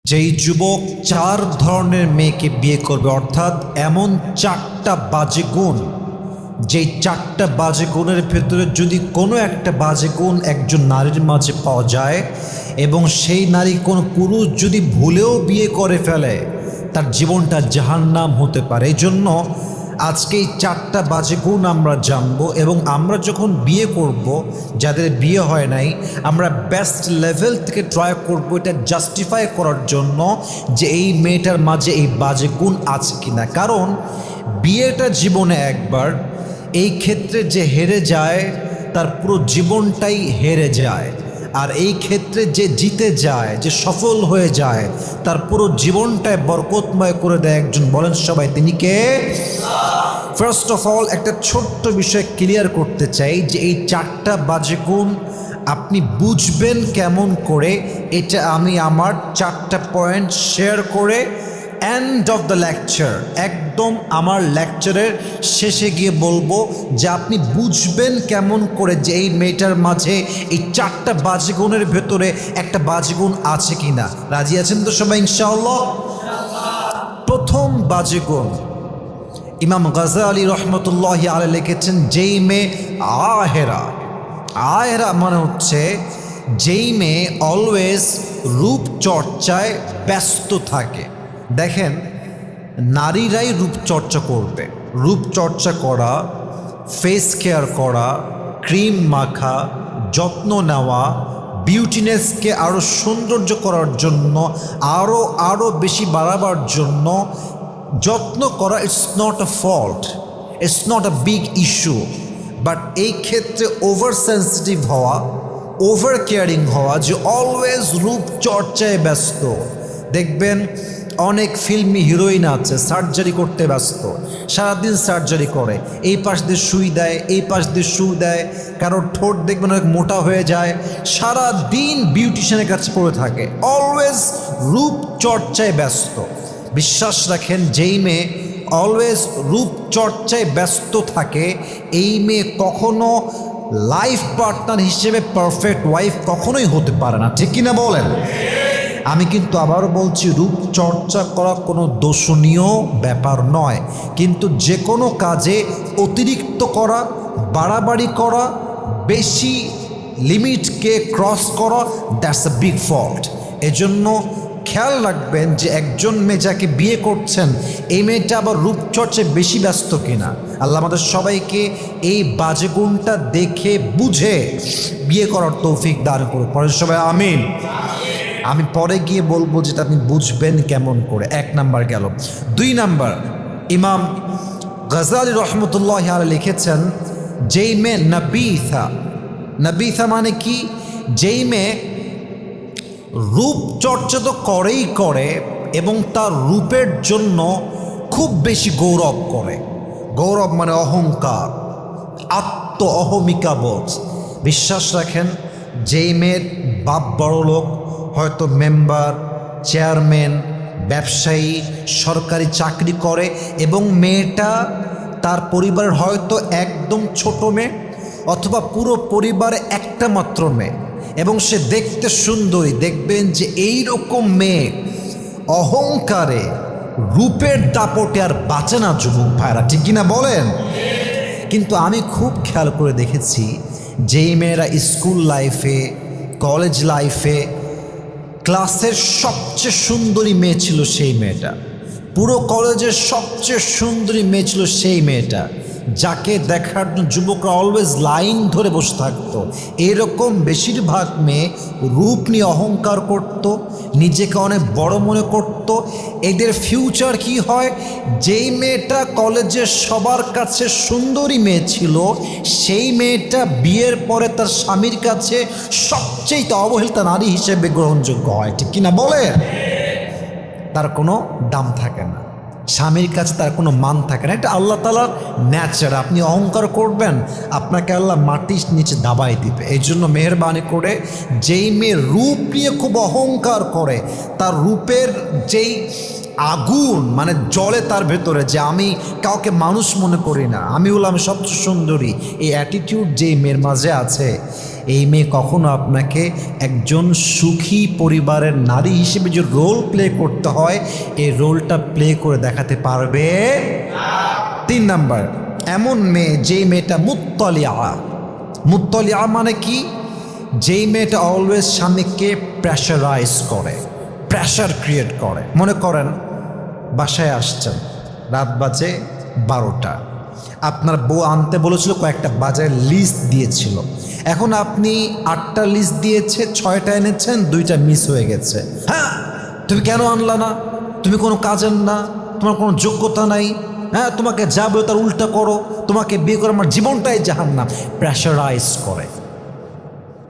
যেই যুবক চার ধরনের মেয়েকে বিয়ে করবে, অর্থাৎ এমন চারটা বাজে গুণ, যেই চারটা বাজে গুণের ভেতরে যদি কোনো একটা বাজে গুণ একজন নারীর মাঝে পাওয়া যায় এবং সেই নারী কোনো পুরুষ যদি ভুলেও বিয়ে করে ফেলে, তার জীবনটা জাহান্নাম হতে পারে। এই জন্য আজকে এই চারটা বাজে গুণ আমরা জানবো এবং আমরা যখন বিয়ে করব, যাদের বিয়ে হয় নাই, আমরা বেস্ট লেভেল থেকে ট্রাই করবো এটা জাস্টিফাই করার জন্য যে এই মেয়েটার মাঝে এই বাজে গুণ আছে কিনা। কারণ বিয়েটা জীবনে একবার, এই ক্ষেত্রে যে হেরে যায় তার পুরো জীবনটাই হেরে যায়, আর এই ক্ষেত্রে যে জিতে যায়, যে সফল হয়ে যায়, তার পুরো জীবনটাই বরকতময় করে দেয় একজন। বলেন সবাই, তিনি কে? ফার্স্ট অফ অল একটা ছোট্ট বিষয় ক্লিয়ার করতে চাই যে এই চারটা বাজে গুণ আপনি বুঝবেন কেমন করে, এটা আমি আমার চারটা পয়েন্ট শেয়ার করে এন্ড অফ দ্য লেকচার, একদম আমার লেকচারের শেষে গিয়ে বলবো যে আপনি বুঝবেন কেমন করে যে এই মেয়েটার মাঝে এই চারটা বাজে গুণের ভেতরে একটা বাজে গুণ আছে কিনা। রাজি আছেন তো সবাই ইনশাআল্লাহ? প্রথম বাজে গুণ, ইমাম গাজালি রহমতুল্লাহি আলাইহি লিখেছেন, যেই মেয়ে আহেরা, আহেরা মানে হচ্ছে যেই মেয়ে অলওয়েজ রূপচর্চায় ব্যস্ত থাকে। দেখেন, নারীরাই রূপচর্চা করবে। রূপচর্চা করা, ফেস কেয়ার করা, ক্রিম মাখা, যত্ন নেওয়া, বিউটিনেসকে আরও সৌন্দর্য করার জন্য, আরও বেশি বাড়াবার জন্য যত্ন করা। It's not a fault, it's not a big issue. But এই ক্ষেত্রে ওভার সেন্সিটিভ হওয়া, ওভার কেয়ারিং হওয়া, যে অলওয়েজ রূপচর্চায় ব্যস্ত। দেখবেন অনেক ফিল্মি হিরোইন আছে সার্জারি করতে ব্যস্ত, সারাদিন সার্জারি করে, এই পাশ দিয়ে সুই দেয়, এই পাশ দিয়ে সু দেয়, কারোর ঠোঁট দেখবেন অনেক মোটা হয়ে যায়, সারাদিন বিউটিশিয়ানের কাছে পড়ে থাকে, অলওয়েজ রূপচর্চায় ব্যস্ত। বিশ্বাস রাখেন, যেই মেয়ে অলওয়েজ রূপচর্চায় ব্যস্ত থাকে, এই মেয়ে কখনো লাইফ পার্টনার হিসেবে পারফেক্ট ওয়াইফ কখনোই হতে পারে না। ঠিক কিনা বলেন? আমি কিন্তু আবারও বলছি, রূপচর্চা করা কোনো দোষণীয় ব্যাপার নয়, কিন্তু যে কোনো কাজে অতিরিক্ত করা, বাড়াবাড়ি করা, বেশি লিমিটকে ক্রস করা, দ্যাটস আ বিগ ফল্ট। এজন্য খেয়াল রাখবেন যে একজন মেয়ে যাকে বিয়ে করছেন, এই মেয়েটা আবার রূপচর্চায় বেশি ব্যস্ত কিনা। আল্লাহ আমাদের সবাইকে এই বাজে গুণটা দেখে বুঝে বিয়ে করার তৌফিক দান করুন। পরে সবাই আমিন। আমি পরে গিয়ে বলবো যেটা আপনি বুঝবেন কেমন করে। এক নাম্বার গেল। দুই নাম্বার, ইমাম গাজালি রহমতুল্লাহি আলাইহি লিখেছেন, যেই মেয়ে নবীথা, নবীথা মানে কি? যেই মেয়ে রূপচর্চা তো করেই করে এবং তার রূপের জন্য খুব বেশি গৌরব করে। গৌরব মানে অহংকার, আত্ম অহমিকা বোধ। বিশ্বাস রাখেন, যেই মেয়ের বাপ বড় লোক, হয়তো মেম্বার, চেয়ারম্যান, ব্যবসায়ী, সরকারি চাকরি করে এবং মেয়েটা তার পরিবারের হয়তো একদম ছোট মেয়ে অথবা পুরো পরিবারে একটা মাত্র মেয়ে এবং সে দেখতে সুন্দরী, দেখবেন যে এই রকম মেয়ে অহংকারে, রূপের দাপটে আর বাঁচে না যুবক ভাইরা। ঠিক কিনা বলেন? কিন্তু আমি খুব খেয়াল করে দেখেছি, যেই মেয়েরা স্কুল লাইফে, কলেজ লাইফে ক্লাসের সবচেয়ে সুন্দরী মেয়ে ছিল সেই মেয়েটা, পুরো কলেজের সবচেয়ে সুন্দরী মেয়ে ছিল সেই মেয়েটা, যাকে দেখার জন্য যুবকরা অলওয়েজ লাইন ধরে বসে থাকতো, এরকম বেশিরভাগ মেয়ে রূপ নিয়ে অহংকার করত, নিজেকে অনেক বড় মনে করত। এদের ফিউচার কি হয়? যেই মেয়েটা কলেজের সবার কাছে সুন্দরী মেয়ে ছিল, সেই মেয়েটা বিয়ের পরে তার স্বামীর কাছে সবচেয়ে অবহেলিত নারী হিসেবে গ্রহণযোগ্য হয়। ঠিক কিনা বলে? তার কোনো দাম থাকে না, স্বামীর কাছে তার কোনো মান থাকে না। এটা আল্লাহ তাআলার ন্যাচার। আপনি অহংকার করবেন, আপনাকে আল্লাহ মাটির নিচে দাবাই দিবে। এই জন্য মেহেরবানি করে, যেই মেয়ে রূপ নিয়ে খুব অহংকার করে, তার রূপের যেই আগুন মানে জলে তার ভেতরে, যে আমি কাউকে মানুষ মনে করি না, আমি হলাম সবচেয়ে সুন্দরী, এই অ্যাটিটিউড যেই মেয়ের মাঝে আছে, এই মেয়ে কখনো আপনাকে একজন সুখী পরিবারের নারী হিসেবে যে রোল প্লে করতে হয় এই রোলটা প্লে করে দেখাতে পারবে। 3 নাম্বার, এমন মেয়ে যেই মেয়েটা মুত্তলিয়া। মুত্তলিয়া মানে কি? যেই মেয়েটা অলওয়েজ স্বামীকে প্রেশারাইজ করে, প্রেশার ক্রিয়েট করে। মনে করেন বাসায় আসছেন, রাত বাজে 12টা, আপনার বউ আনতে বলেছিল, কয়েকটা বাজারে লিস্ট দিয়েছিল। এখন আপনি 8টা লিস্ট দিয়েছে, 6টা এনেছেন, 2টা মিস হয়ে গেছে। হ্যাঁ, তুমি কেন আনলা না? তুমি কোনো কাজের না, তোমার কোনো যোগ্যতা নাই। হ্যাঁ, তোমাকে যা বলে তার উল্টা করো, তোমাকে বিয়ে করে আমার জীবনটাই জাহান্নাম। প্রেশারাইজ করে,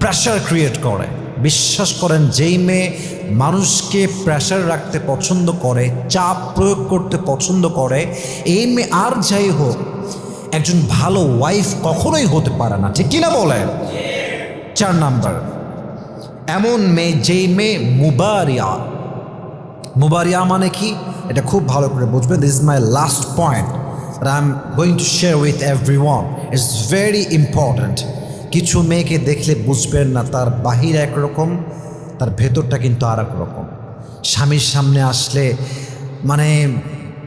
প্রেশার ক্রিয়েট করে। বিশ্বাস করেন, যেই মেয়ে মানুষকে প্রেশার রাখতে পছন্দ করে, চাপ প্রয়োগ করতে পছন্দ করে, এই মেয়ে আর যাই হোক একজন ভালো ওয়াইফ কখনোই হতে পারে না। ঠিক কিনা বলেন? 4 নাম্বার, এমন মেয়ে যেই মেয়ে মুবারিয়া। মুবারিয়া মানে কি? এটা খুব ভালো করে বুঝবেন। This is my last point that I'm going to share with everyone. It's very important. কিছু মেয়েকে দেখলে বুঝবেন না, তার বাহির একরকম, তার ভেতরটা কিন্তু আর এক রকম। স্বামীর সামনে আসলে মানে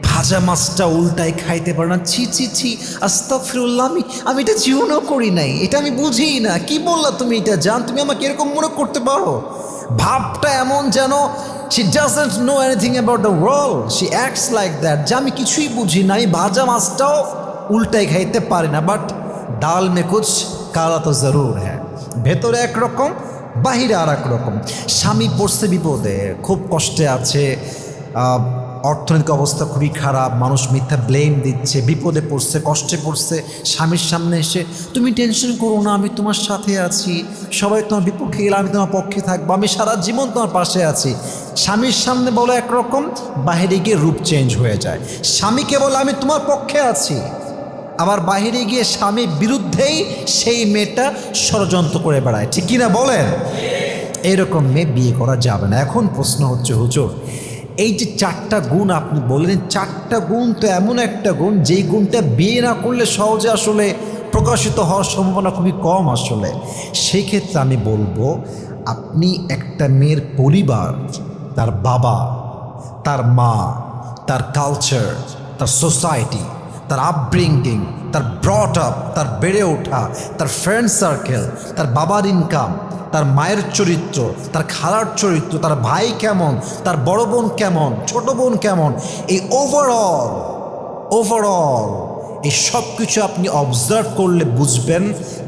ভাজা মাছটা উল্টাই খাইতে পারে না। ছি ছি ছি, আস্তাগফিরুল্লাহ, আমি এটা জীবনও করি নাই, এটা আমি বুঝি না। কি বললা তুমি? এটা জান, তুমি আমাকে এরকম মনে করতে পারো? ভাবটা এমন যেন she doesn't know anything about the world. She acts like that, যে আমি কিছুই বুঝি নাই, ভাজা মাছটাও উল্টাই খাইতে পারি না। বাট ডাল মে কুছ কালা তো জরুর হ্যাঁ। ভেতরে একরকম, বাহিরে আর এক রকম। স্বামী পড়ছে বিপদে, খুব কষ্টে আছে, অর্থনৈতিক অবস্থা খুবই খারাপ, মানুষ মিথ্যা ব্লেম দিচ্ছে, বিপদে পড়ছে, কষ্টে পড়ছে। স্বামীর সামনে এসে তুমি টেনশন করো না, আমি তোমার সাথে আছি, সবাই তোমার বিপক্ষে গেলে আমি তোমার পক্ষে থাকবো, আমি সারা জীবন তোমার পাশে আছি। স্বামীর সামনে বলো একরকম, বাহিরে গিয়ে রূপ চেঞ্জ হয়ে যায়। স্বামীকে বলে আমি তোমার পক্ষে আছি, আবার বাহিরে গিয়ে স্বামীর বিরুদ্ধেই সেই মেয়েটা ষড়যন্ত্র করে বেড়ায়। ঠিক কিনা বলেন? এরকম মেয়ে বিয়ে করা যাবে না। এখন প্রশ্ন হচ্ছে, হুজুর এই যে 4টা গুণ আপনি বললেন, 4টা গুণ তো এমন একটা গুণ যেই গুণটা বিয়ে না করলে সহজে আসলে প্রকাশিত হওয়ার সম্ভাবনা খুবই কম। আসলে সেই ক্ষেত্রে আমি বলবো, আপনি একটা মেয়ের পরিবার, তার বাবা, তার মা, তার কালচার, তার সোসাইটি, তার আপব্রিঙ্গিং, তার ব্রট আপ, তার বেড়ে ওঠা, তার ফ্রেন্ড সার্কেল, তার বাবার ইনকাম, তার মায়ের চরিত্র, তার খালার চরিত্র, তার ভাই কেমন, তার বড় বোন কেমন, ছোট বোন কেমন, এই ওভারঅল এই সব কিছু আপনি অবজার্ভ করলে বুঝবেন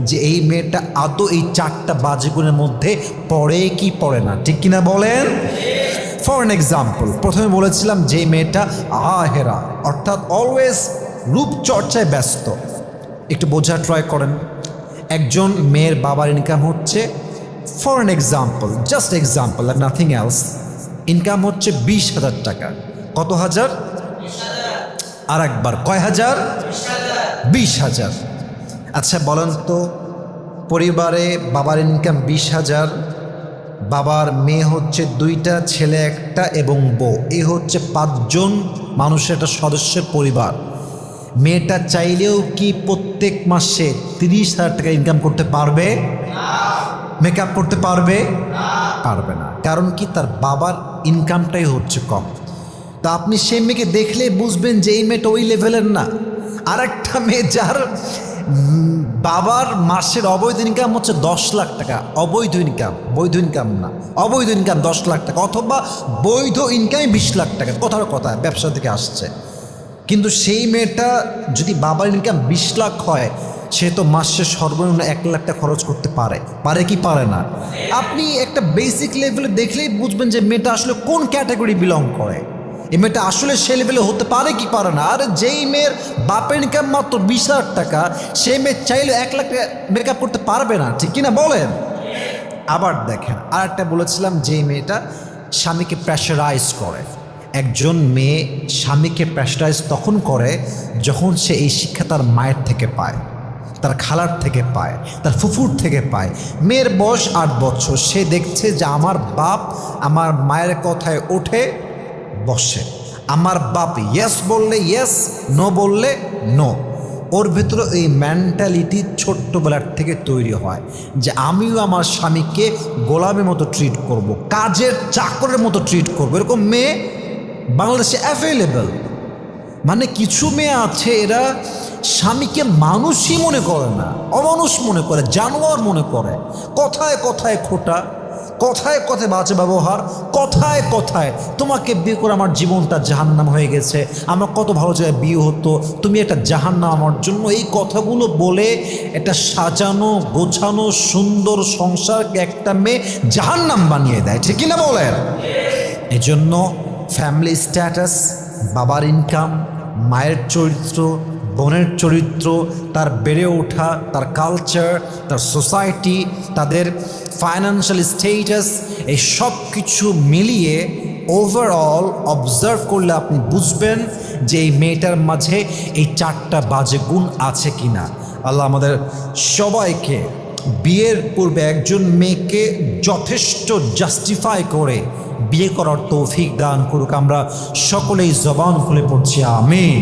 যে এই মেয়েটা আদৌ এই 4টা বাজে গুণের মধ্যে পড়ে কি পড়ে না। ঠিক কিনা বলেন? ফর অ্যান এক্সাম্পল, প্রথমে বলেছিলাম যে মেয়েটা আহেরা, অর্থাৎ অলওয়েজ রূপচর্চায় ব্যস্ত। একটু বোঝা ট্রাই করেন। একজন মেয়ের বাবার ইনকাম হচ্ছে, for an example, just example আর নাথিং এলস, ইনকাম হচ্ছে 20,000 টাকা। কত হাজার? আর একবার, কয় হাজার? 20,000। আচ্ছা বলেন তো, পরিবারে বাবার ইনকাম 20,000, বাবার মেয়ে হচ্ছে 2টা, ছেলে 1টা এবং বউ, এই হচ্ছে 5 জন মানুষের একটা সদস্যের পরিবার। মেয়েটা চাইলেও কি প্রত্যেক মাসে 30,000 টাকা ইনকাম করতে পারবে? মেকআপ করতে পারবে? পারবে না। কারণ কি? তার বাবার ইনকামটাই হচ্ছে কম। তা আপনি সেই মেয়েকে দেখলেই বুঝবেন যে এই মেয়েটা ওই লেভেলের না। আর একটা মেয়ে যার বাবার মাসের অবৈধ ইনকাম হচ্ছে 10 লাখ টাকা, অবৈধ ইনকাম, বৈধ ইনকাম না, অবৈধ ইনকাম 10 লাখ টাকা, অথবা বৈধ ইনকামই 20 লাখ টাকা, কথার কথা ব্যবসা থেকে আসছে। কিন্তু সেই মেয়েটা যদি বাবার ইনকাম 20 লাখ হয়, সে তো মাসে সর্বনিম্ন 1 লাখ টাকা খরচ করতে পারে। পারে কি পারে না? আপনি একটা বেসিক লেভেলে দেখলেই বুঝবেন যে মেয়েটা আসলে কোন ক্যাটাগরি বিলং করে। এই মেয়েটা আসলে সে লেভেলে হতে পারে কি পারে না। আর যেই মেয়ের বাপের ইনকাম মাত্র 20,000 টাকা, সেই মেয়ে চাইলে 1 লাখ টাকা মেকআপ করতে পারবে না। ঠিক কিনা বলেন? আবার দেখেন, আর একটা বলেছিলাম, যেই মেয়েটা স্বামীকে প্রেশারাইজ করে। একজন মেয়ে স্বামীকে প্রেশারাইজ তখন করে যখন সে এই শিক্ষা তার মায়ের থেকে পায়, তার খালার থেকে পায়, তার ফুফুর থেকে পায়। মেয়ের বয়স 8 বছর, সে দেখছে যে আমার বাপ আমার মায়ের কথায় ওঠে বসে, আমার বাপ ইয়েস বললে ইয়েস, নো বললে নো। ওর ভেতরে এই মেন্টালিটি ছোট্টবেলার থেকে তৈরি হয় যে আমিও আমার স্বামীকে গোলামের মতো ট্রিট করব, কাজের চাকরের মতো ট্রিট করব। এরকম মেয়ে বাংলাদেশে অ্যাভেলেবেল। মানে কিছু মেয়ে আছে এরা স্বামীকে মানুষই মনে করে না, অমানুষ মনে করে, জানোয়ার মনে করে। কথায় কথায় খোটা, কথায় কথায় বাজে ব্যবহার, কথায় কথায় তোমাকে বিয়ে করে আমার জীবনটা জাহান্নাম হয়ে গেছে, আমার কত ভালো জায়গায় বিয়ে হতো, তুমি একটা জাহান্নাম আমার জন্য। এই কথাগুলো বলে একটা সাজানো গোছানো সুন্দর সংসারকে একটা মেয়ে জাহান্নাম বানিয়ে দেয়, ঠিক কিনা বলেন? এজন্য ফ্যামিলি স্ট্যাটাস, বাবার ইনকাম, মায়ের চরিত্র, বোনের চরিত্র, তার বেড়ে ওঠা, তার কালচার, তার সোসাইটি, তাদের ফাইন্যান্সিয়াল স্টেটাস, এই সব কিছু মিলিয়ে ওভারঅল অবজার্ভ করলে আপনি বুঝবেন যে এই মেয়েটার মাঝে এই 4টা বাজে গুণ আছে কিনা। আল্লাহ আমাদের সবাইকে বিয়ের পূর্বে একজন মেয়েকে যথেষ্ট জাস্টিফাই করে বিয়ে করার তৌফিক দান করুক। আমরা সকলেই জবান খুলে পড়ছি আমিন।